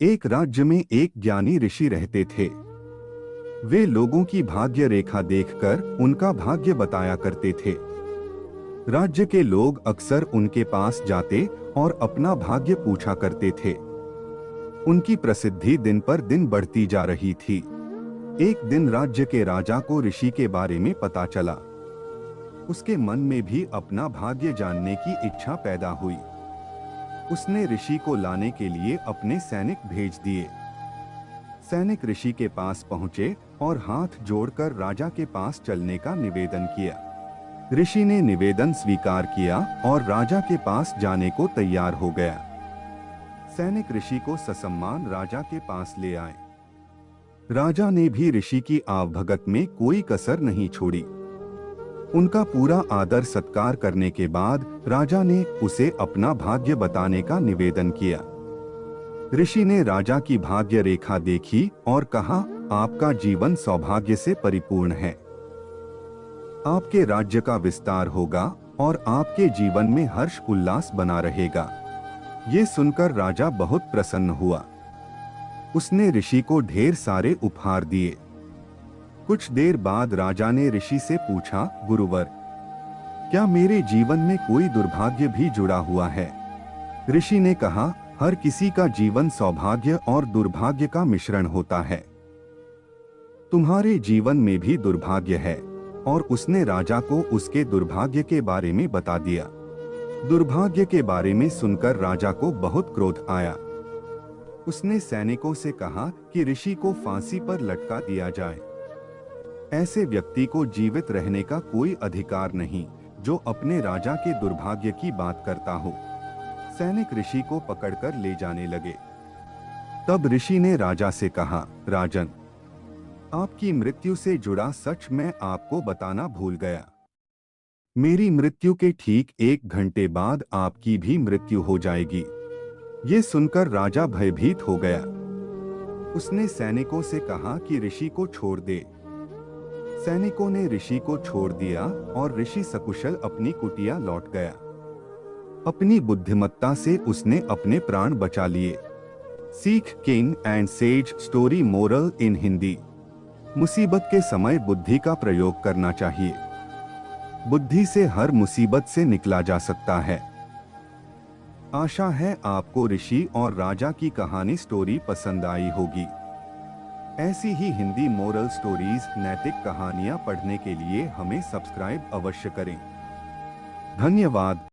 एक राज्य में एक ज्ञानी ऋषि रहते थे। वे लोगों की भाग्य रेखा देखकर उनका भाग्य बताया करते थे। राज्य के लोग अक्सर उनके पास जाते और अपना भाग्य पूछा करते थे। उनकी प्रसिद्धि दिन पर दिन बढ़ती जा रही थी। एक दिन राज्य के राजा को ऋषि के बारे में पता चला। उसके मन में भी अपना भाग्य जानने की इच्छा पैदा हुई। उसने ऋषि को लाने के लिए अपने सैनिक भेज दिए। सैनिक ऋषि के पास पहुंचे और हाथ जोड़कर राजा के पास चलने का निवेदन किया। ऋषि ने निवेदन स्वीकार किया और राजा के पास जाने को तैयार हो गया। सैनिक ऋषि को ससम्मान राजा के पास ले आए। राजा ने भी ऋषि की आवभगत में कोई कसर नहीं छोड़ी। उनका पूरा आदर सत्कार करने के बाद राजा ने उसे अपना भाग्य बताने का निवेदन किया। ऋषि ने राजा की भाग्य रेखा देखी और कहा, आपका जीवन सौभाग्य से परिपूर्ण है। आपके राज्य का विस्तार होगा और आपके जीवन में हर्ष उल्लास बना रहेगा। ये सुनकर राजा बहुत प्रसन्न हुआ। उसने ऋषि को ढेर सारे उपहार दिए। कुछ देर बाद राजा ने ऋषि से पूछा, गुरुवर, क्या मेरे जीवन में कोई दुर्भाग्य भी जुड़ा हुआ है? ऋषि ने कहा, हर किसी का जीवन सौभाग्य और दुर्भाग्य का मिश्रण होता है। तुम्हारे जीवन में भी दुर्भाग्य है। और उसने राजा को उसके दुर्भाग्य के बारे में बता दिया। दुर्भाग्य के बारे में सुनकर राजा को बहुत क्रोध आया। उसने सैनिकों से कहा कि ऋषि को फांसी पर लटका दिया जाए। ऐसे व्यक्ति को जीवित रहने का कोई अधिकार नहीं जो अपने राजा के दुर्भाग्य की बात करता हो। सैनिक ऋषि को पकड़कर ले जाने लगे। तब ऋषि ने राजा से कहा, राजन, आपकी मृत्यु से जुड़ा सच मैं आपको बताना भूल गया। मेरी मृत्यु के ठीक 1 घंटे बाद आपकी भी मृत्यु हो जाएगी। ये सुनकर राजा भयभीत हो गया। उसने सैनिकों से कहा कि ऋषि को छोड़ दे। सैनिकों ने ऋषि को छोड़ दिया और ऋषि सकुशल अपनी कुटिया लौट गया। अपनी बुद्धिमत्ता से उसने अपने प्राण बचा लिए। सीख king and says story moral इन हिंदी। मुसीबत के समय बुद्धि का प्रयोग करना चाहिए। बुद्धि से हर मुसीबत से निकला जा सकता है। आशा है आपको ऋषि और राजा की कहानी स्टोरी पसंद आई होगी। ऐसी ही हिंदी मोरल स्टोरीज, नैतिक कहानियां पढ़ने के लिए हमें सब्सक्राइब अवश्य करें। धन्यवाद।